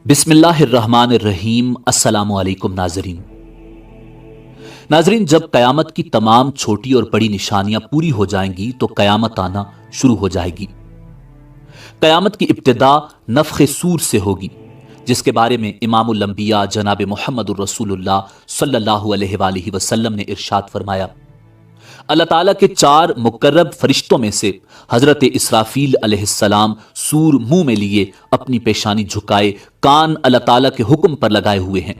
بسم اللہ الرحمن الرحیم۔ السلام علیکم ناظرین، جب قیامت کی تمام چھوٹی اور بڑی نشانیاں پوری ہو جائیں گی تو قیامت آنا شروع ہو جائے گی۔ قیامت کی ابتدا نفخ سور سے ہوگی، جس کے بارے میں امام الانبیاء جناب محمد الرسول اللہ صلی اللہ علیہ وآلہ وسلم نے ارشاد فرمایا، اللہ تعالیٰ کے 4 مقرب فرشتوں میں سے حضرت اسرافیل علیہ السلام سور منہ میں لیے اپنی پیشانی جھکائے کان اللہ تعالیٰ کے حکم پر لگائے ہوئے ہیں۔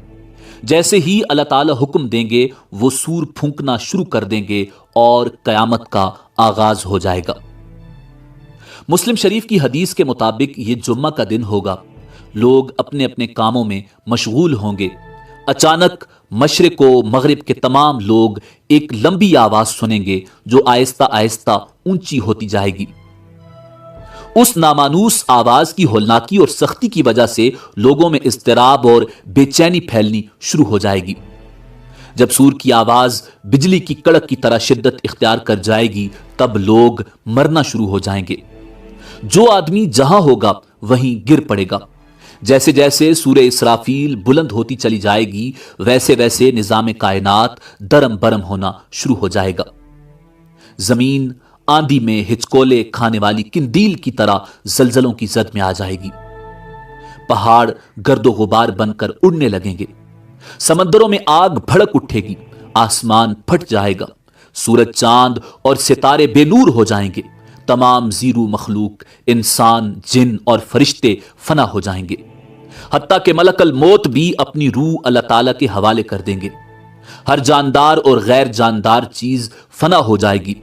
جیسے ہی اللہ تعالیٰ حکم دیں گے وہ سور پھونکنا شروع کر دیں گے اور قیامت کا آغاز ہو جائے گا۔ مسلم شریف کی حدیث کے مطابق یہ جمعہ کا دن ہوگا، لوگ اپنے اپنے کاموں میں مشغول ہوں گے۔ اچانک مشرق و مغرب کے تمام لوگ ایک لمبی آواز سنیں گے جو آہستہ آہستہ اونچی ہوتی جائے گی۔ اس نامانوس آواز کی ہولناکی اور سختی کی وجہ سے لوگوں میں اضطراب اور بے چینی پھیلنی شروع ہو جائے گی۔ جب سور کی آواز بجلی کی کڑک کی طرح شدت اختیار کر جائے گی تب لوگ مرنا شروع ہو جائیں گے۔ جو آدمی جہاں ہوگا وہیں گر پڑے گا۔ جیسے جیسے سورہ اسرافیل بلند ہوتی چلی جائے گی ویسے ویسے نظام کائنات درم برم ہونا شروع ہو جائے گا۔ زمین آندھی میں ہچکولے کھانے والی قندیل کی طرح زلزلوں کی زد میں آ جائے گی۔ پہاڑ گرد و غبار بن کر اڑنے لگیں گے، سمندروں میں آگ بھڑک اٹھے گی، آسمان پھٹ جائے گا، سورج چاند اور ستارے بے نور ہو جائیں گے، تمام زیرو مخلوق انسان جن اور فرشتے فنا ہو جائیں گے، حتیٰ کہ ملک الموت بھی اپنی روح اللہ تعالیٰ کے حوالے کر دیں گے۔ ہر جاندار اور غیر جاندار چیز فنا ہو جائے گی،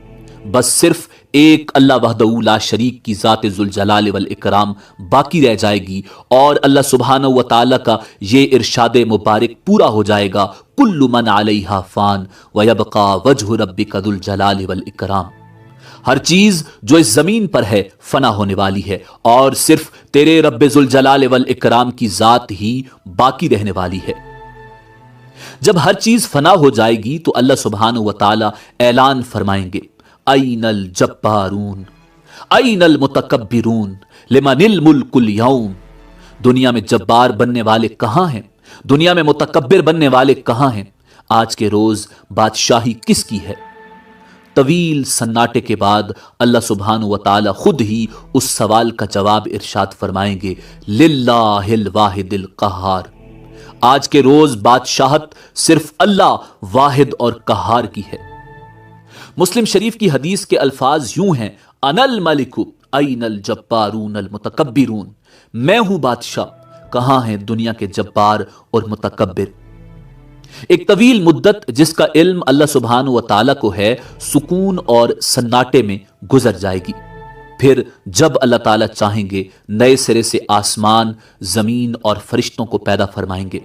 بس صرف ایک اللہ وحدہ لا شریک کی ذات ذوالجلال والاکرام باقی رہ جائے گی، اور اللہ سبحانہ و تعالیٰ کا یہ ارشاد مبارک پورا ہو جائے گا، کل من علیہا فان ویبقى وجہ ربک ذو الجلال والاکرام۔ ہر چیز جو اس زمین پر ہے فنا ہونے والی ہے اور صرف تیرے رب ذوالجلال والاکرام کی ذات ہی باقی رہنے والی ہے۔ جب ہر چیز فنا ہو جائے گی تو اللہ سبحانہ و تعالی اعلان فرمائیں گے، این الجبارون این المتکبرون لمن الملک اليوم۔ دنیا میں جبار بننے والے کہاں ہیں؟ دنیا میں متکبر بننے والے کہاں ہیں؟ آج کے روز بادشاہی کس کی ہے؟ طویل سناٹے کے بعد اللہ سبحانہ و تعالی خود ہی اس سوال کا جواب ارشاد فرمائیں گے، للہ الواحد القہار۔ آج کے روز بادشاہت صرف اللہ واحد اور قہار کی ہے۔ مسلم شریف کی حدیث کے الفاظ یوں ہیں، انا الملک این الجبارون المتکبرون۔ میں ہوں بادشاہ، کہاں ہیں دنیا کے جبار اور متکبر؟ ایک طویل مدت جس کا علم اللہ سبحانہ و تعالیٰ کو ہے سکون اور سناٹے میں گزر جائے گی۔ پھر جب اللہ تعالیٰ چاہیں گے نئے سرے سے آسمان، زمین اور فرشتوں کو پیدا فرمائیں گے۔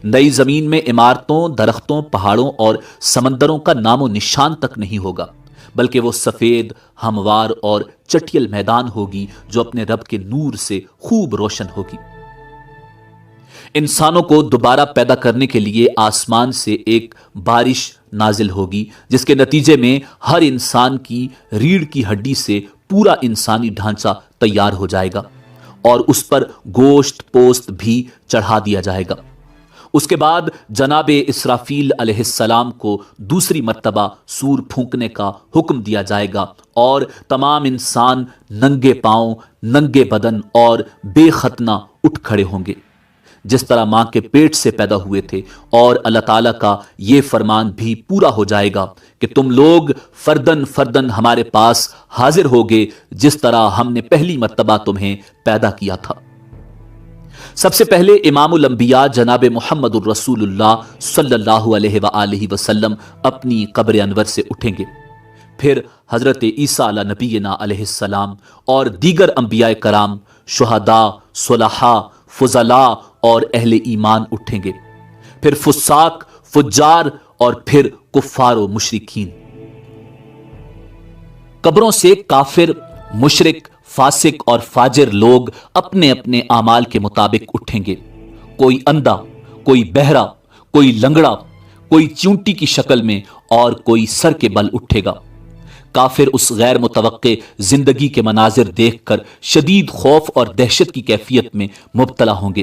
نئی زمین میں عمارتوں، درختوں، پہاڑوں اور سمندروں کا نام و نشان تک نہیں ہوگا، بلکہ وہ سفید، ہموار اور چٹیل میدان ہوگی جو اپنے رب کے نور سے خوب روشن ہوگی۔ انسانوں کو دوبارہ پیدا کرنے کے لیے آسمان سے ایک بارش نازل ہوگی جس کے نتیجے میں ہر انسان کی ریڑھ کی ہڈی سے پورا انسانی ڈھانچہ تیار ہو جائے گا اور اس پر گوشت پوست بھی چڑھا دیا جائے گا۔ اس کے بعد جناب اسرافیل علیہ السلام کو دوسری مرتبہ سور پھونکنے کا حکم دیا جائے گا اور تمام انسان ننگے پاؤں، ننگے بدن اور بے ختنہ اٹھ کھڑے ہوں گے جس طرح ماں کے پیٹ سے پیدا ہوئے تھے، اور اللہ تعالیٰ کا یہ فرمان بھی پورا ہو جائے گا کہ تم لوگ فردن فردن ہمارے پاس حاضر ہوگے جس طرح ہم نے پہلی مرتبہ تمہیں پیدا کیا تھا۔ سب سے پہلے امام الانبیاء جناب محمد الرسول اللہ صلی اللہ علیہ وآلہ وسلم اپنی قبر انور سے اٹھیں گے، پھر حضرت عیسیٰ علیہ نبینا علیہ السلام اور دیگر انبیاء کرام، شہداء، صلحاء، فضلاء اور اہل ایمان اٹھیں گے، پھر فساق، فجار اور پھر کفار و مشرکین۔ قبروں سے کافر، مشرک، فاسق اور فاجر لوگ اپنے اپنے اعمال کے مطابق اٹھیں گے۔ کوئی اندھا، کوئی بہرا، کوئی لنگڑا، کوئی چونٹی کی شکل میں اور کوئی سر کے بل اٹھے گا۔ کافر اس غیر متوقع زندگی کے مناظر دیکھ کر شدید خوف اور دہشت کی کیفیت میں مبتلا ہوں گے۔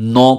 9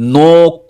9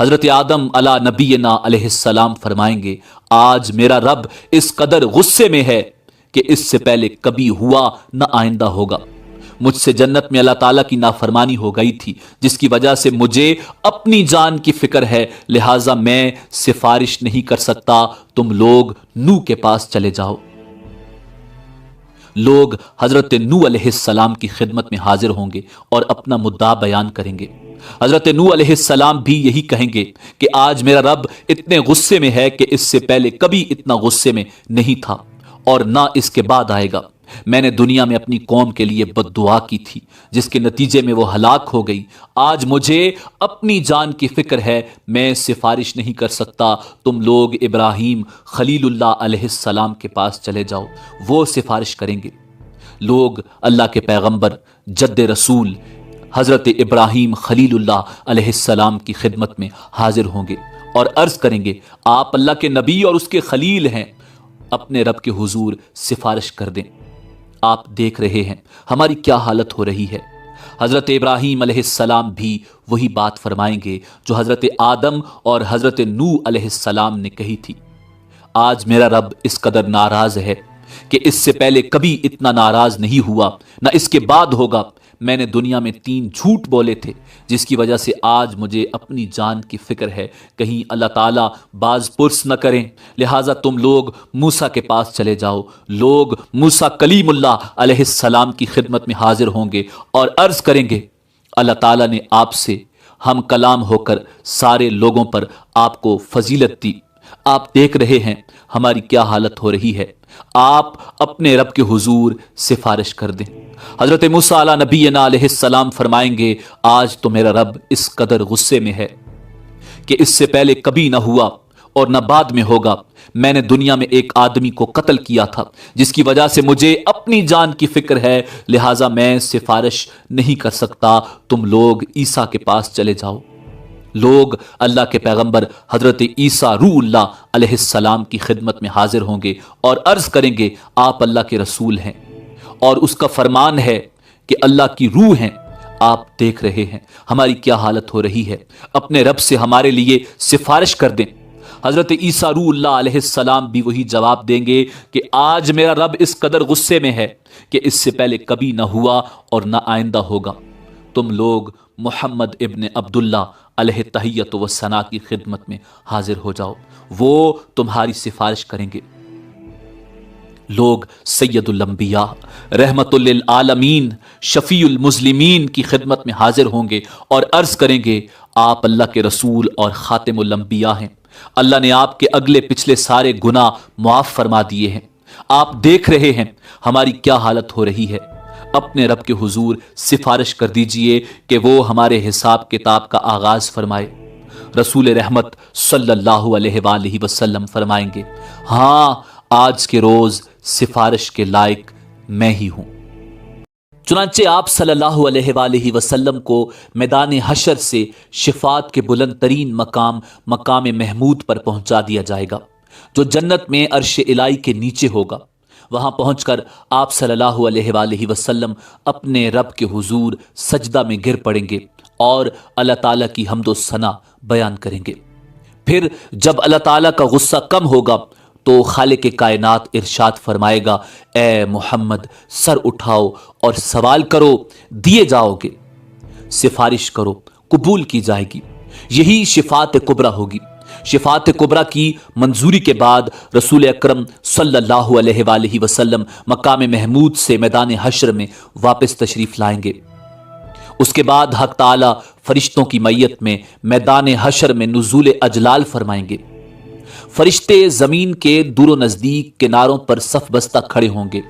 حضرت آدم علی نبینا علیہ السلام فرمائیں گے آج میرا رب اس قدر غصے میں ہے کہ اس سے پہلے کبھی ہوا نہ آئندہ ہوگا۔ مجھ سے جنت میں اللہ تعالیٰ کی نافرمانی ہو گئی تھی جس کی وجہ سے مجھے اپنی جان کی فکر ہے، لہٰذا میں سفارش نہیں کر سکتا، تم لوگ نوح کے پاس چلے جاؤ۔ لوگ حضرت نوح علیہ السلام کی خدمت میں حاضر ہوں گے اور اپنا مدعا بیان کریں گے۔ حضرت نوح علیہ السلام بھی یہی کہیں گے کہ آج میرا رب اتنے غصے میں ہے کہ اس سے پہلے کبھی اتنا غصے میں نہیں تھا اور نہ اس کے بعد آئے گا۔ میں نے دنیا میں اپنی قوم کے لیے بد دعا کی تھی جس کے نتیجے میں وہ ہلاک ہو گئی۔ آج مجھے اپنی جان کی فکر ہے، میں سفارش نہیں کر سکتا، تم لوگ ابراہیم خلیل اللہ علیہ السلام کے پاس چلے جاؤ، وہ سفارش کریں گے۔ لوگ اللہ کے پیغمبر جد رسول حضرت ابراہیم خلیل اللہ علیہ السلام کی خدمت میں حاضر ہوں گے اور عرض کریں گے آپ اللہ کے نبی اور اس کے خلیل ہیں، اپنے رب کے حضور سفارش کر دیں۔ آپ دیکھ رہے ہیں ہماری کیا حالت ہو رہی ہے۔ حضرت ابراہیم علیہ السلام بھی وہی بات فرمائیں گے جو حضرت آدم اور حضرت نوح علیہ السلام نے کہی تھی۔ آج میرا رب اس قدر ناراض ہے کہ اس سے پہلے کبھی اتنا ناراض نہیں ہوا، نہ اس کے بعد ہوگا۔ میں نے دنیا میں 3 جھوٹ بولے تھے جس کی وجہ سے آج مجھے اپنی جان کی فکر ہے، کہیں اللہ تعالیٰ باز پرس نہ کریں، لہٰذا تم لوگ موسیٰ کے پاس چلے جاؤ۔ لوگ موسیٰ کلیم اللہ علیہ السلام کی خدمت میں حاضر ہوں گے اور عرض کریں گے اللہ تعالیٰ نے آپ سے ہم کلام ہو کر سارے لوگوں پر آپ کو فضیلت دی، آپ دیکھ رہے ہیں ہماری کیا حالت ہو رہی ہے، آپ اپنے رب کے حضور سفارش کر دیں۔ حضرت موسیٰ علیہ نبینا علیہ السلام فرمائیں گے آج تو میرا رب اس قدر غصے میں ہے کہ اس سے پہلے کبھی نہ ہوا اور نہ بعد میں ہوگا۔ میں نے دنیا میں ایک آدمی کو قتل کیا تھا جس کی وجہ سے مجھے اپنی جان کی فکر ہے، لہٰذا میں سفارش نہیں کر سکتا، تم لوگ عیسیٰ کے پاس چلے جاؤ۔ لوگ اللہ کے پیغمبر حضرت عیسیٰ روح اللہ علیہ السلام کی خدمت میں حاضر ہوں گے اور عرض کریں گے آپ اللہ کے رسول ہیں اور اس کا فرمان ہے کہ اللہ کی روح ہیں، آپ دیکھ رہے ہیں ہماری کیا حالت ہو رہی ہے، اپنے رب سے ہمارے لیے سفارش کر دیں۔ حضرت عیسیٰ روح اللہ علیہ السلام بھی وہی جواب دیں گے کہ آج میرا رب اس قدر غصے میں ہے کہ اس سے پہلے کبھی نہ ہوا اور نہ آئندہ ہوگا۔ تم لوگ محمد ابن عبداللہ علیہ تحیت و ثنا کی خدمت میں حاضر ہو جاؤ، وہ تمہاری سفارش کریں گے۔ لوگ سید الانبیاء رحمت للعالمین شفیع المسلمین کی خدمت میں حاضر ہوں گے اور عرض کریں گے آپ اللہ کے رسول اور خاتم الانبیاء ہیں، اللہ نے آپ کے اگلے پچھلے سارے گناہ معاف فرما دیے ہیں، آپ دیکھ رہے ہیں ہماری کیا حالت ہو رہی ہے، اپنے رب کے حضور سفارش کر دیجئے کہ وہ ہمارے حساب کتاب کا آغاز فرمائے۔ رسول رحمت صلی اللہ علیہ وآلہ وسلم فرمائیں گے ہاں آج کے روز سفارش کے لائق میں ہی ہوں۔ چنانچہ آپ صلی اللہ علیہ وآلہ وسلم کو میدان حشر سے شفاعت کے بلند ترین مقام محمود پر پہنچا دیا جائے گا جو جنت میں عرش الہی کے نیچے ہوگا۔ وہاں پہنچ کر آپ صلی اللہ علیہ وآلہ وسلم اپنے رب کے حضور سجدہ میں گر پڑیں گے اور اللہ تعالیٰ کی حمد و ثنا بیان کریں گے۔ پھر جب اللہ تعالیٰ کا غصہ کم ہوگا تو خالق کائنات ارشاد فرمائے گا اے محمد سر اٹھاؤ اور سوال کرو دیے جاؤ گے، سفارش کرو قبول کی جائے گی۔ یہی شفاعت کبریٰ ہوگی۔ شفاعت کبریٰ کی منظوری کے بعد رسول اکرم صلی اللہ علیہ وآلہ وسلم مقام محمود سے میدان حشر میں واپس تشریف لائیں گے۔ اس کے بعد حق تعالی فرشتوں کی میت میں میدان حشر میں نزول اجلال فرمائیں گے۔ فرشتے زمین کے دور و نزدیک کناروں پر صف بستہ کھڑے ہوں گے۔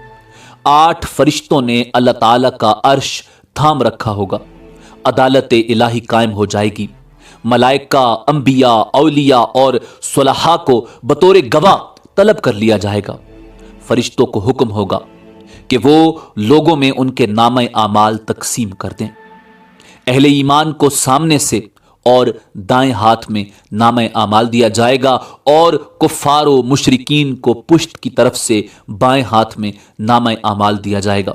8 فرشتوں نے اللہ تعالیٰ کا عرش تھام رکھا ہوگا۔ عدالت الہی قائم ہو جائے گی۔ ملائکہ، انبیاء، اولیاء اور صلحاء کو بطور گواہ طلب کر لیا جائے گا۔ فرشتوں کو حکم ہوگا کہ وہ لوگوں میں ان کے نامہ اعمال تقسیم کر دیں۔ اہل ایمان کو سامنے سے اور دائیں ہاتھ میں نامہ اعمال دیا جائے گا اور کفار و مشرکین کو پشت کی طرف سے بائیں ہاتھ میں نامہ اعمال دیا جائے گا۔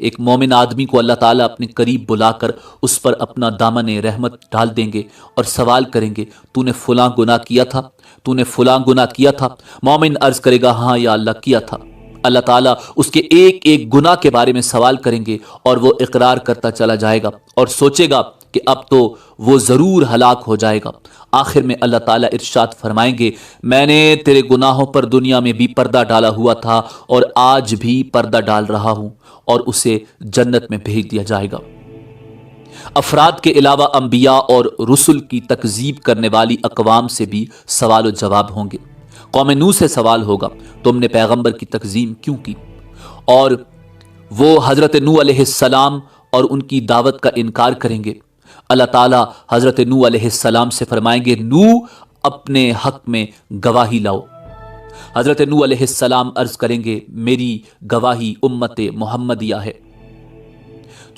ایک مومن آدمی کو اللہ تعالیٰ اپنے قریب بلا کر اس پر اپنا دامن رحمت ڈال دیں گے اور سوال کریں گے تو نے فلاں گناہ کیا تھا، تو نے فلاں گناہ کیا تھا؟ مومن عرض کرے گا ہاں یا اللہ کیا تھا۔ اللہ تعالیٰ اس کے ایک ایک گناہ کے بارے میں سوال کریں گے اور وہ اقرار کرتا چلا جائے گا اور سوچے گا کہ اب تو وہ ضرور ہلاک ہو جائے گا۔ آخر میں اللہ تعالیٰ ارشاد فرمائیں گے میں نے تیرے گناہوں پر دنیا میں بھی پردہ ڈالا ہوا تھا اور آج بھی پردہ ڈال رہا ہوں، اور اسے جنت میں بھیج دیا جائے گا۔ افراد کے علاوہ انبیاء اور رسل کی تکذیب کرنے والی اقوام سے بھی سوال و جواب ہوں گے۔ قوم نوح سے سوال ہوگا تم نے پیغمبر کی تکذیب کیوں کی؟ اور وہ حضرت نوح علیہ السلام اور ان کی دعوت کا انکار کریں گے۔ اللہ تعالیٰ حضرت نوح علیہ السلام سے فرمائیں گے نوح اپنے حق میں گواہی لاؤ۔ حضرت نوح علیہ السلام عرض کریں گے میری گواہی امت محمدیہ ہے۔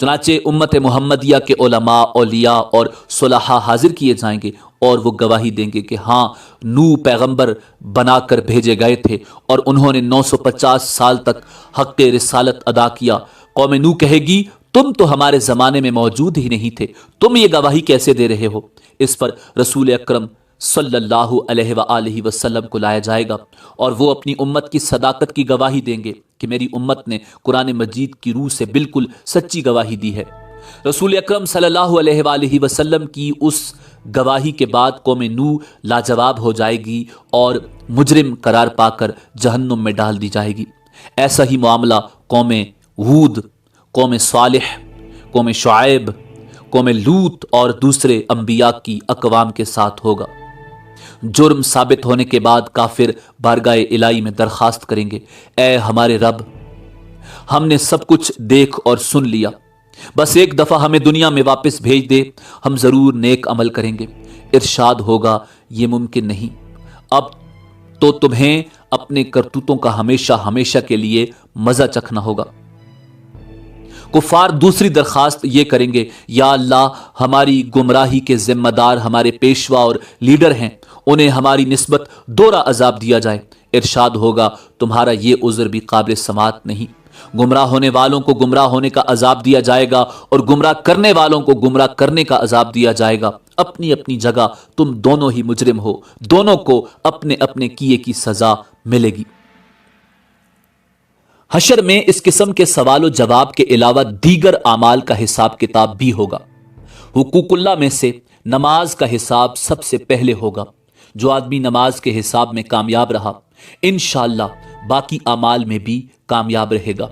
چنانچہ امت محمدیہ کے علماء، اولیاء اور صلحاء حاضر کیے جائیں گے اور وہ گواہی دیں گے کہ ہاں نوح پیغمبر بنا کر بھیجے گئے تھے اور انہوں نے 950 سال تک حق رسالت ادا کیا۔ قوم نوح کہے گی تم تو ہمارے زمانے میں موجود ہی نہیں تھے، تم یہ گواہی کیسے دے رہے ہو؟ اس پر رسول اکرم صلی اللہ علیہ وآلہ وسلم کو لایا جائے گا اور وہ اپنی امت کی صداقت کی گواہی دیں گے کہ میری امت نے قرآن مجید کی روح سے بالکل سچی گواہی دی ہے۔ رسول اکرم صلی اللہ علیہ وآلہ وسلم کی اس گواہی کے بعد قوم نوح لاجواب ہو جائے گی اور مجرم قرار پا کر جہنم میں ڈال دی جائے گی۔ ایسا ہی معاملہ قوم ہود، قوم صالح، قوم شعیب، قوم لوط اور دوسرے انبیاء کی اقوام کے ساتھ ہوگا۔ جرم ثابت ہونے کے بعد کافر بارگاہ الہی میں درخواست کریں گے اے ہمارے رب، ہم نے سب کچھ دیکھ اور سن لیا، بس ایک دفعہ ہمیں دنیا میں واپس بھیج دے، ہم ضرور نیک عمل کریں گے۔ ارشاد ہوگا یہ ممکن نہیں، اب تو تمہیں اپنے کرتوتوں کا ہمیشہ ہمیشہ کے لیے مزہ چکھنا ہوگا۔ کفار دوسری درخواست یہ کریں گے یا اللہ ہماری گمراہی کے ذمہ دار ہمارے پیشوا اور لیڈر ہیں، انہیں ہماری نسبت دوہرا عذاب دیا جائے۔ ارشاد ہوگا تمہارا یہ عذر بھی قابل سماعت نہیں، گمراہ ہونے والوں کو گمراہ ہونے کا عذاب دیا جائے گا اور گمراہ کرنے والوں کو گمراہ کرنے کا عذاب دیا جائے گا۔ اپنی اپنی جگہ تم دونوں ہی مجرم ہو، دونوں کو اپنے اپنے کیے کی سزا ملے گی۔ حشر میں اس قسم کے سوال و جواب کے علاوہ دیگر اعمال کا حساب کتاب بھی ہوگا۔ حقوق اللہ میں سے نماز کا حساب سب سے پہلے ہوگا۔ جو آدمی نماز کے حساب میں کامیاب رہا انشاءاللہ باقی اعمال میں بھی کامیاب رہے گا،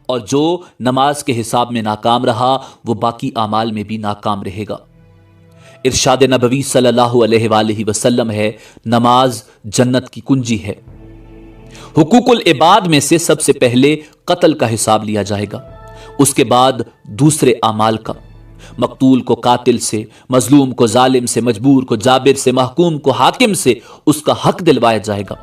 اور جو نماز کے حساب میں ناکام رہا وہ باقی اعمال میں بھی ناکام رہے گا۔ ارشاد نبوی صلی اللہ علیہ وآلہ وسلم ہے نماز جنت کی کنجی ہے۔ حقوق العباد میں سے سب سے پہلے قتل کا حساب لیا جائے گا، اس کے بعد دوسرے اعمال کا۔ مقتول کو قاتل سے، مظلوم کو ظالم سے، مجبور کو جابر سے، محکوم کو حاکم سے اس کا حق دلوایا جائے گا۔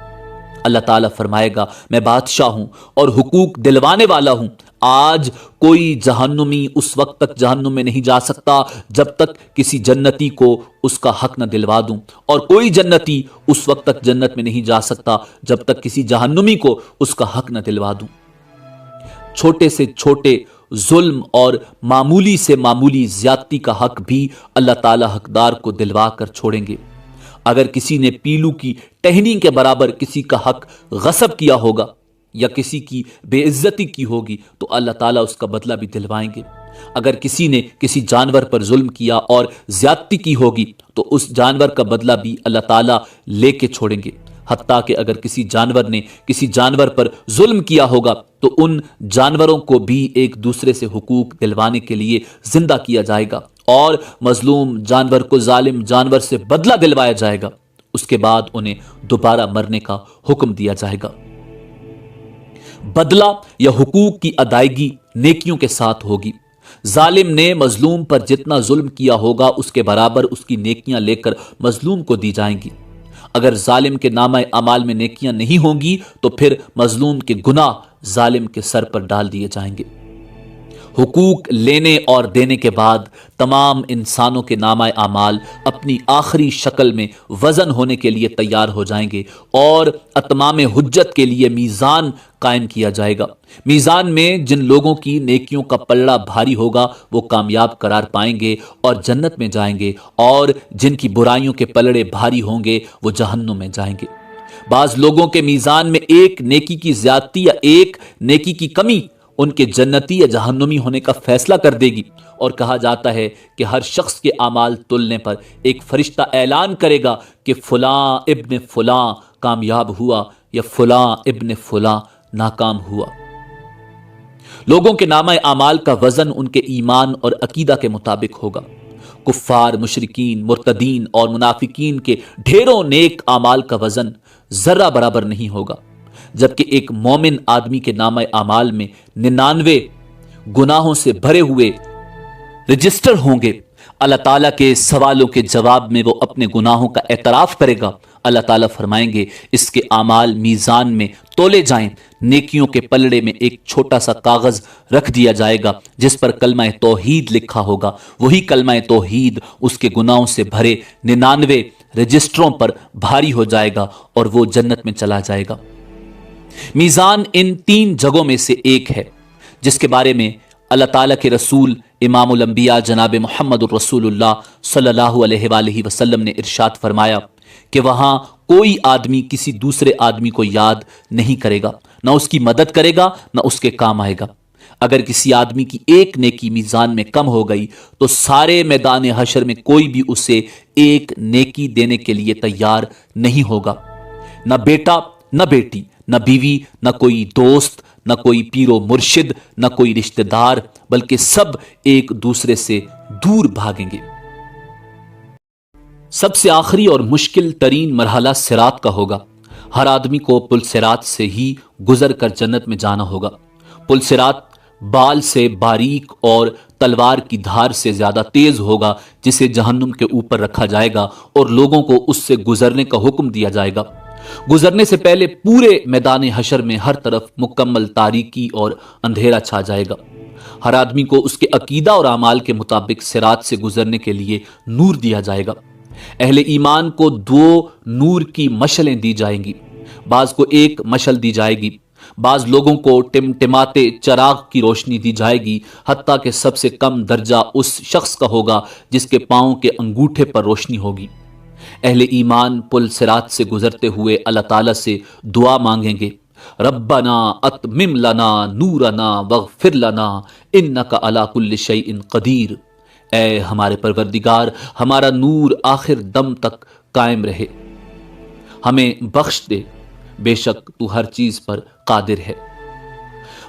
اللہ تعالیٰ فرمائے گا میں بادشاہ ہوں اور حقوق دلوانے والا ہوں، آج کوئی جہنمی اس وقت تک جہنم میں نہیں جا سکتا جب تک کسی جنتی کو اس کا حق نہ دلوا دوں، اور کوئی جنتی اس وقت تک جنت میں نہیں جا سکتا جب تک کسی جہنمی کو اس کا حق نہ دلوا دوں۔ چھوٹے سے چھوٹے ظلم اور معمولی سے معمولی زیادتی کا حق بھی اللہ تعالیٰ حقدار کو دلوا کر چھوڑیں گے۔ اگر کسی نے پیلو کی ٹہنی کے برابر کسی کا حق غصب کیا ہوگا یا کسی کی بے عزتی کی ہوگی تو اللہ تعالیٰ اس کا بدلہ بھی دلوائیں گے۔ اگر کسی نے کسی جانور پر ظلم کیا اور زیادتی کی ہوگی تو اس جانور کا بدلہ بھی اللہ تعالیٰ لے کے چھوڑیں گے۔ حتیٰ کہ اگر کسی جانور نے کسی جانور پر ظلم کیا ہوگا تو ان جانوروں کو بھی ایک دوسرے سے حقوق دلوانے کے لیے زندہ کیا جائے گا اور مظلوم جانور کو ظالم جانور سے بدلہ دلوایا جائے گا، اس کے بعد انہیں دوبارہ مرنے کا حکم دیا جائے گا۔ بدلہ یا حقوق کی ادائیگی نیکیوں کے ساتھ ہوگی۔ ظالم نے مظلوم پر جتنا ظلم کیا ہوگا اس کے برابر اس کی نیکیاں لے کر مظلوم کو دی جائیں گی۔ اگر ظالم کے نامہ اعمال میں نیکیاں نہیں ہوں گی تو پھر مظلوم کے گناہ ظالم کے سر پر ڈال دیے جائیں گے۔ حقوق لینے اور دینے کے بعد تمام انسانوں کے نامہ اعمال اپنی آخری شکل میں وزن ہونے کے لیے تیار ہو جائیں گے اور اتمام حجت کے لیے میزان قائم کیا جائے گا۔ میزان میں جن لوگوں کی نیکیوں کا پلڑا بھاری ہوگا وہ کامیاب قرار پائیں گے اور جنت میں جائیں گے، اور جن کی برائیوں کے پلڑے بھاری ہوں گے وہ جہنم میں جائیں گے۔ بعض لوگوں کے میزان میں ایک نیکی کی زیادتی یا ایک نیکی کی کمی ان کے جنتی یا جہنمی ہونے کا فیصلہ کر دے گی، اور کہا جاتا ہے کہ ہر شخص کے اعمال تلنے پر ایک فرشتہ اعلان کرے گا کہ فلاں ابن فلاں کامیاب ہوا یا فلاں ابن فلاں ناکام ہوا۔ لوگوں کے نامہ اعمال کا وزن ان کے ایمان اور عقیدہ کے مطابق ہوگا۔ کفار، مشرکین، مرتدین اور منافقین کے ڈھیروں نیک اعمال کا وزن ذرہ برابر نہیں ہوگا، جبکہ ایک مومن آدمی کے نامہ اعمال میں 99 گناہوں سے بھرے ہوئے رجسٹر ہوں گے۔ اللہ تعالیٰ کے سوالوں کے جواب میں وہ اپنے گناہوں کا اعتراف کرے گا۔ اللہ تعالیٰ فرمائیں گے اس کے اعمال میزان میں تولے جائیں، نیکیوں کے پلڑے میں ایک چھوٹا سا کاغذ رکھ دیا جائے گا جس پر کلمہ توحید لکھا ہوگا۔ وہی کلمہ توحید اس کے گناہوں سے بھرے 99 رجسٹروں پر بھاری ہو جائے گا اور وہ جنت میں چلا جائے گا۔ میزان ان 3 جگہوں میں سے ایک ہے جس کے بارے میں اللہ تعالیٰ کے رسول امام الانبیاء جناب محمد الرسول اللہ صلی اللہ علیہ وآلہ وسلم نے ارشاد فرمایا کہ وہاں کوئی آدمی کسی دوسرے آدمی کو یاد نہیں کرے گا، نہ اس کی مدد کرے گا، نہ اس کے کام آئے گا۔ اگر کسی آدمی کی ایک نیکی میزان میں کم ہو گئی تو سارے میدان حشر میں کوئی بھی اسے ایک نیکی دینے کے لیے تیار نہیں ہوگا، نہ بیٹا، نہ بیٹی، نہ بیوی، نہ کوئی دوست، نہ کوئی پیر و مرشد، نہ کوئی رشتہ دار، بلکہ سب ایک دوسرے سے دور بھاگیں گے۔ سب سے آخری اور مشکل ترین مرحلہ صراط کا ہوگا۔ ہر آدمی کو پل صراط سے ہی گزر کر جنت میں جانا ہوگا۔ پل صراط بال سے باریک اور تلوار کی دھار سے زیادہ تیز ہوگا، جسے جہنم کے اوپر رکھا جائے گا اور لوگوں کو اس سے گزرنے کا حکم دیا جائے گا۔ گزرنے سے پہلے پورے میدان حشر میں ہر طرف مکمل تاریکی اور اندھیرا چھا جائے گا۔ ہر آدمی کو اس کے عقیدہ اور اعمال کے مطابق صراط سے گزرنے کے لیے نور دیا جائے گا۔ اہل ایمان کو 2 نور کی مشلیں دی جائیں گی، بعض کو ایک مشل دی جائے گی، بعض لوگوں کو ٹمٹماتے چراغ کی روشنی دی جائے گی، حتیٰ کہ سب سے کم درجہ اس شخص کا ہوگا جس کے پاؤں کے انگوٹھے پر روشنی ہوگی۔ اہل ایمان پل صراط سے گزرتے ہوئے اللہ تعالیٰ سے دعا مانگیں گے، ربنا اتمم لنا نورنا واغفر لنا انک علی کل شیء قدیر۔ اے ہمارے پروردگار، ہمارا نور آخر دم تک قائم رہے، ہمیں بخش دے، بے شک تو ہر چیز پر قادر ہے۔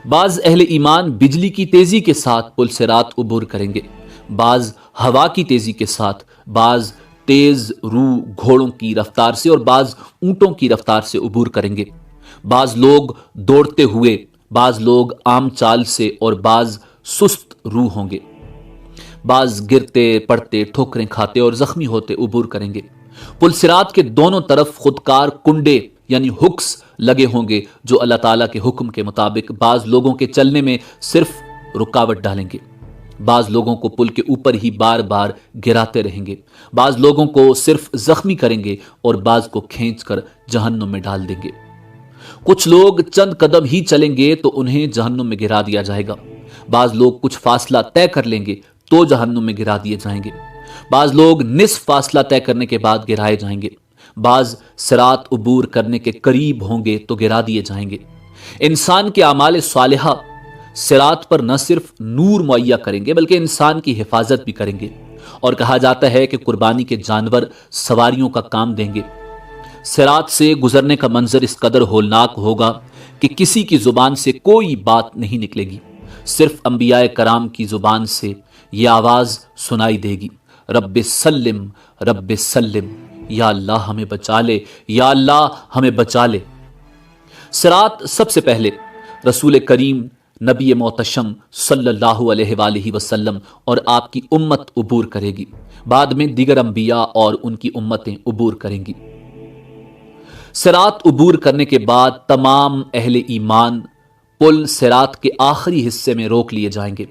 بعض اہل ایمان بجلی کی تیزی کے ساتھ پل صراط عبور کریں گے، بعض ہوا کی تیزی کے ساتھ، بعض تیز رو گھوڑوں کی رفتار سے اور بعض اونٹوں کی رفتار سے عبور کریں گے۔ بعض لوگ دوڑتے ہوئے، بعض لوگ عام چال سے اور بعض سست روح ہوں گے، بعض گرتے پڑتے، ٹھوکریں کھاتے اور زخمی ہوتے عبور کریں گے۔ پل صراط کے دونوں طرف خودکار کنڈے یعنی ہکس لگے ہوں گے جو اللہ تعالیٰ کے حکم کے مطابق بعض لوگوں کے چلنے میں صرف رکاوٹ ڈالیں گے، بعض لوگوں کو پل کے اوپر ہی بار بار گراتے رہیں گے، بعض لوگوں کو صرف زخمی کریں گے اور بعض کو کھینچ کر جہنم میں ڈال دیں گے۔ کچھ لوگ چند قدم ہی چلیں گے تو انہیں جہنم میں گرا دیا جائے گا، بعض لوگ کچھ فاصلہ طے کر لیں گے تو جہنم میں گرا دیے جائیں گے، بعض لوگ نصف فاصلہ طے کرنے کے بعد گرائے جائیں گے، بعض صراط عبور کرنے کے قریب ہوں گے تو گرا دیے جائیں گے۔ انسان کے اعمال صالحہ صراط پر نہ صرف نور مہیا کریں گے بلکہ انسان کی حفاظت بھی کریں گے، اور کہا جاتا ہے کہ قربانی کے جانور سواریوں کا کام دیں گے۔ صراط سے گزرنے کا منظر اس قدر ہولناک ہوگا کہ کسی کی زبان سے کوئی بات نہیں نکلے گی، صرف انبیاء کرام کی زبان سے یہ آواز سنائی دے گی، رب سلم رب سلم، یا اللہ ہمیں بچا لے، یا اللہ ہمیں بچا لے۔ صراط سب سے پہلے رسول کریم نبی محتشم صلی اللہ علیہ وآلہ وسلم اور آپ کی امت عبور کرے گی، بعد میں دیگر انبیاء اور ان کی امتیں عبور کریں گی۔ صراط عبور کرنے کے بعد تمام اہل ایمان پل صراط کے آخری حصے میں روک لیے جائیں گے۔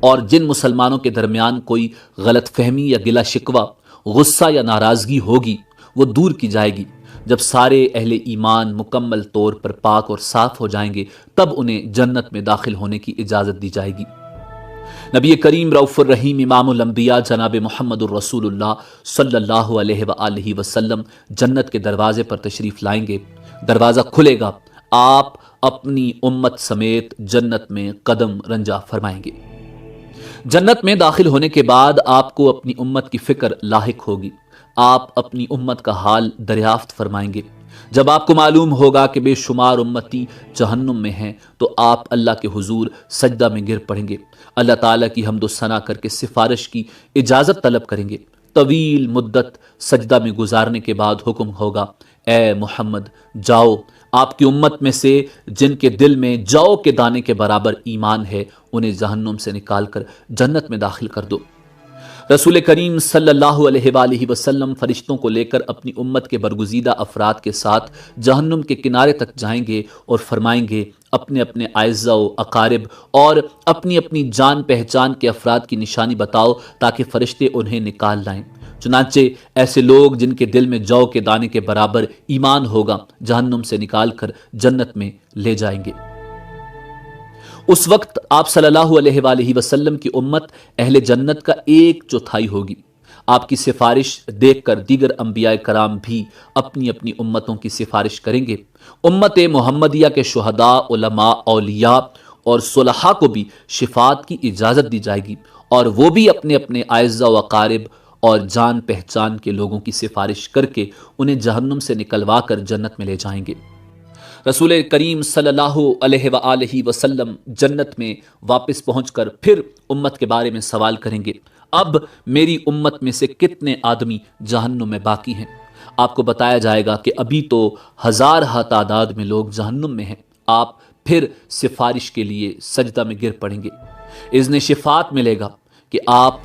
اور جن مسلمانوں کے درمیان کوئی غلط فہمی یا گلا شکوہ، غصہ یا ناراضگی ہوگی وہ دور کی جائے گی۔ جب سارے اہل ایمان مکمل طور پر پاک اور صاف ہو جائیں گے تب انہیں جنت میں داخل ہونے کی اجازت دی جائے گی۔ نبی کریم رؤوف الرحیم امام الانبیاء جناب محمد الرسول اللہ صلی اللہ علیہ وآلہ وسلم جنت کے دروازے پر تشریف لائیں گے۔ دروازہ کھلے گا، آپ اپنی امت سمیت جنت میں قدم رنجا فرمائیں گے۔ جنت میں داخل ہونے کے بعد آپ کو اپنی امت کی فکر لاحق ہوگی۔ آپ اپنی امت کا حال دریافت فرمائیں گے۔ جب آپ کو معلوم ہوگا کہ بے شمار امتی جہنم میں ہیں تو آپ اللہ کے حضور سجدہ میں گر پڑیں گے، اللہ تعالیٰ کی حمد و ثنا کر کے سفارش کی اجازت طلب کریں گے۔ طویل مدت سجدہ میں گزارنے کے بعد حکم ہوگا، اے محمد جاؤ، آپ کی امت میں سے جن کے دل میں جو کے دانے کے برابر ایمان ہے انہیں جہنم سے نکال کر جنت میں داخل کر دو۔ رسول کریم صلی اللہ علیہ وآلہ وسلم فرشتوں کو لے کر اپنی امت کے برگزیدہ افراد کے ساتھ جہنم کے کنارے تک جائیں گے اور فرمائیں گے، اپنے اپنے اعزاء و اقارب اور اپنی اپنی جان پہچان کے افراد کی نشانی بتاؤ تاکہ فرشتے انہیں نکال لائیں۔ چنانچہ ایسے لوگ جن کے دل میں جو کے دانے کے برابر ایمان ہوگا جہنم سے نکال کر جنت میں لے جائیں گے۔ اس وقت آپ صلی اللہ علیہ وآلہ وسلم کی امت اہل جنت کا 1/4 ہوگی۔ آپ کی سفارش دیکھ کر دیگر انبیاء کرام بھی اپنی اپنی امتوں کی سفارش کریں گے۔ امت محمدیہ کے شہداء، علماء، اولیاء اور صلحاء کو بھی شفاعت کی اجازت دی جائے گی اور وہ بھی اپنے اپنے اعزاء و اقارب اور جان پہچان کے لوگوں کی سفارش کر کے انہیں جہنم سے نکلوا کر جنت میں لے جائیں گے۔ رسول کریم صلی اللہ علیہ وآلہ وسلم جنت میں واپس پہنچ کر پھر امت کے بارے میں سوال کریں گے، اب میری امت میں سے کتنے آدمی جہنم میں باقی ہیں؟ آپ کو بتایا جائے گا کہ ابھی تو ہزارہ تعداد میں لوگ جہنم میں ہیں۔ آپ پھر سفارش کے لیے سجدہ میں گر پڑیں گے۔ اذن شفاعت ملے گا کہ آپ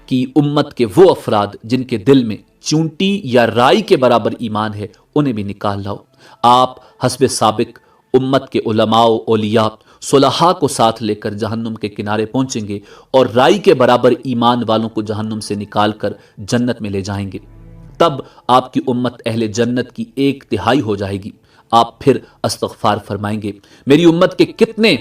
کی امت کے وہ افراد جن کے دل میں چونٹی یا رائی کے برابر ایمان ہے انہیں بھی نکال لاؤ۔ آپ حسب سابق امت کے علماء و اولیاء صلحاء کو ساتھ لے کر جہنم کے کنارے پہنچیں گے اور رائی کے برابر ایمان والوں کو جہنم سے نکال کر جنت میں لے جائیں گے۔ تب آپ کی امت اہل جنت کی 1/3 ہو جائے گی۔ آپ پھر استغفار فرمائیں گے، میری امت کے کتنے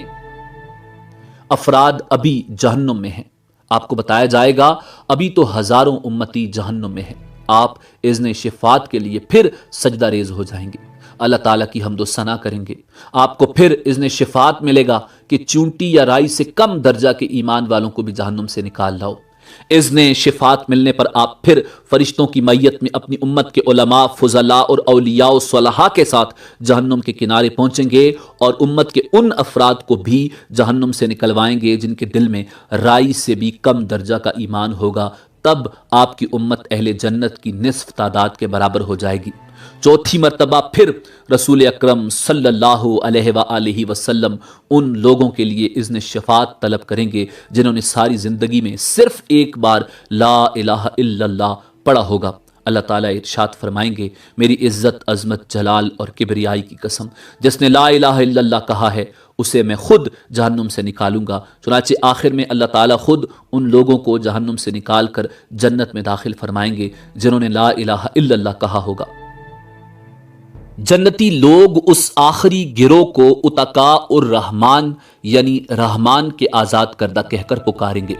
افراد ابھی جہنم میں ہیں؟ آپ کو بتایا جائے گا ابھی تو ہزاروں امتی جہنم میں ہیں۔ آپ اذن شفاعت کے لیے پھر سجدہ ریز ہو جائیں گے، اللہ تعالیٰ کی حمد و ثنا کریں گے۔ آپ کو پھر اذن شفاعت ملے گا کہ چونٹی یا رائی سے کم درجہ کے ایمان والوں کو بھی جہنم سے نکال لاؤ۔ اذن شفاعت ملنے پر آپ پھر فرشتوں کی میت میں اپنی امت کے علماء، فضلاء اور اولیاء و صلحاء کے ساتھ جہنم کے کنارے پہنچیں گے اور امت کے ان افراد کو بھی جہنم سے نکلوائیں گے جن کے دل میں رائی سے بھی کم درجہ کا ایمان ہوگا۔ تب آپ کی امت اہل جنت کی نصف تعداد کے برابر ہو جائے گی۔ چوتھی مرتبہ پھر رسول اکرم صلی اللہ علیہ وآلہ وسلم ان لوگوں کے لیے اذن شفاعت طلب کریں گے جنہوں نے ساری زندگی میں صرف ایک بار لا الہ الا اللہ پڑھا ہوگا۔ اللہ تعالیٰ ارشاد فرمائیں گے، میری عزت، عظمت، جلال اور کبریائی کی قسم، جس نے لا الہ الا اللہ کہا ہے اسے میں خود جہنم سے نکالوں گا۔ چنانچہ آخر میں اللہ تعالیٰ خود ان لوگوں کو جہنم سے نکال کر جنت میں داخل فرمائیں گے جنہوں نے لا الہ الا اللہ کہا ہوگا۔ جنتی لوگ اس آخری گروہ کو اتقاء الرحمن یعنی رحمان کے آزاد کردہ کہہ کر پکاریں گے۔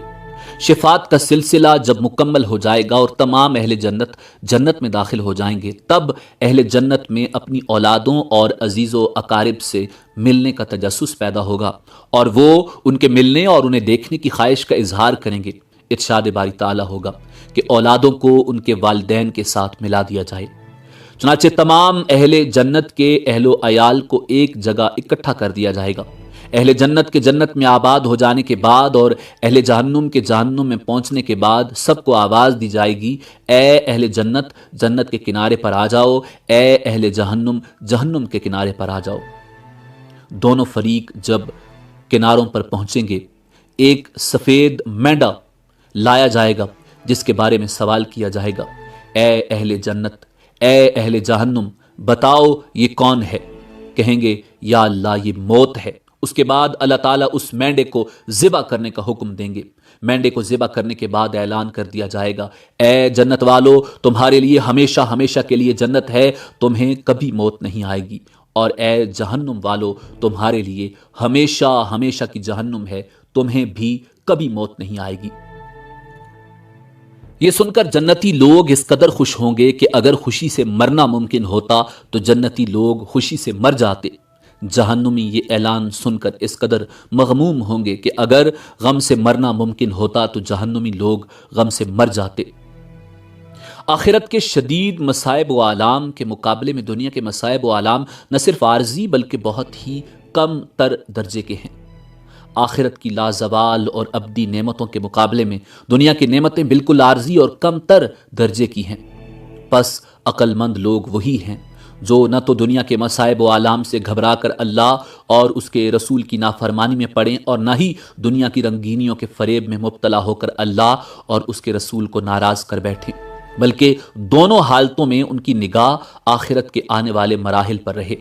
شفاعت کا سلسلہ جب مکمل ہو جائے گا اور تمام اہل جنت جنت میں داخل ہو جائیں گے، تب اہل جنت میں اپنی اولادوں اور عزیز و اقارب سے ملنے کا تجسس پیدا ہوگا اور وہ ان کے ملنے اور انہیں دیکھنے کی خواہش کا اظہار کریں گے۔ ارشاد باری تعالیٰ ہوگا کہ اولادوں کو ان کے والدین کے ساتھ ملا دیا جائے۔ چنانچہ تمام اہل جنت کے اہل و عیال کو ایک جگہ اکٹھا کر دیا جائے گا۔ اہل جنت کے جنت میں آباد ہو جانے کے بعد اور اہل جہنم کے جہنم میں پہنچنے کے بعد سب کو آواز دی جائے گی، اے اہل جنت جنت کے کنارے پر آ جاؤ، اے اہل جہنم جہنم کے کنارے پر آ جاؤ۔ دونوں فریق جب کناروں پر پہنچیں گے، ایک سفید مینڈا لایا جائے گا جس کے بارے میں سوال کیا جائے گا، اے اہل جنت، اے اہل جہنم، بتاؤ یہ کون ہے؟ کہیں گے یا اللہ یہ موت ہے۔ اس کے بعد اللہ تعالیٰ اس مینڈے کو ذبح کرنے کا حکم دیں گے۔ مینڈے کو ذبح کرنے کے بعد اعلان کر دیا جائے گا، اے جنت والو، تمہارے لیے ہمیشہ ہمیشہ کے لیے جنت ہے، تمہیں کبھی موت نہیں آئے گی، اور اے جہنم والو، تمہارے لیے ہمیشہ ہمیشہ کی جہنم ہے، تمہیں بھی کبھی موت نہیں آئے گی۔ یہ سن کر جنتی لوگ اس قدر خوش ہوں گے کہ اگر خوشی سے مرنا ممکن ہوتا تو جنتی لوگ خوشی سے مر جاتے۔ جہنمی یہ اعلان سن کر اس قدر مغموم ہوں گے کہ اگر غم سے مرنا ممکن ہوتا تو جہنمی لوگ غم سے مر جاتے۔ آخرت کے شدید مصائب و آلام کے مقابلے میں دنیا کے مصائب و آلام نہ صرف عارضی بلکہ بہت ہی کم تر درجے کے ہیں۔ آخرت کی لازوال اور ابدی نعمتوں کے مقابلے میں دنیا کی نعمتیں بالکل عارضی اور کم تر درجے کی ہیں۔ پس عقل مند لوگ وہی ہیں جو نہ تو دنیا کے مصائب و آلام سے گھبرا کر اللہ اور اس کے رسول کی نافرمانی میں پڑیں، اور نہ ہی دنیا کی رنگینیوں کے فریب میں مبتلا ہو کر اللہ اور اس کے رسول کو ناراض کر بیٹھیں، بلکہ دونوں حالتوں میں ان کی نگاہ آخرت کے آنے والے مراحل پر رہے۔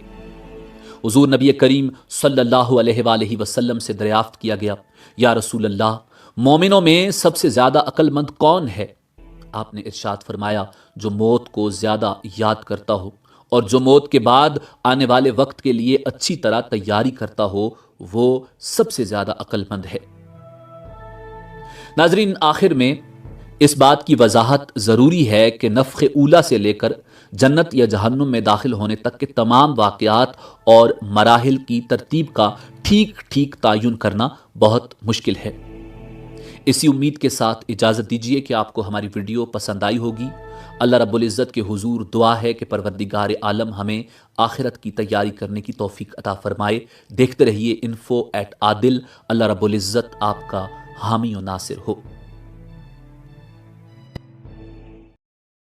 حضور نبی کریم صلی اللہ علیہ وآلہ وسلم سے دریافت کیا گیا، یا رسول اللہ، مومنوں میں سب سے زیادہ عقل مند کون ہے؟ آپ نے ارشاد فرمایا، جو موت کو زیادہ یاد کرتا ہو اور جو موت کے بعد آنے والے وقت کے لیے اچھی طرح تیاری کرتا ہو، وہ سب سے زیادہ عقل مند ہے۔ ناظرین، آخر میں اس بات کی وضاحت ضروری ہے کہ نفخ اولا سے لے کر جنت یا جہنم میں داخل ہونے تک کے تمام واقعات اور مراحل کی ترتیب کا ٹھیک ٹھیک تعین کرنا بہت مشکل ہے۔ اسی امید کے ساتھ اجازت دیجیے کہ آپ کو ہماری ویڈیو پسند آئی ہوگی۔ اللہ رب العزت کے حضور دعا ہے کہ پروردگار عالم ہمیں آخرت کی تیاری کرنے کی توفیق عطا فرمائے۔ دیکھتے رہیے info@adil۔ اللہ رب العزت آپ کا حامی و ناصر ہو۔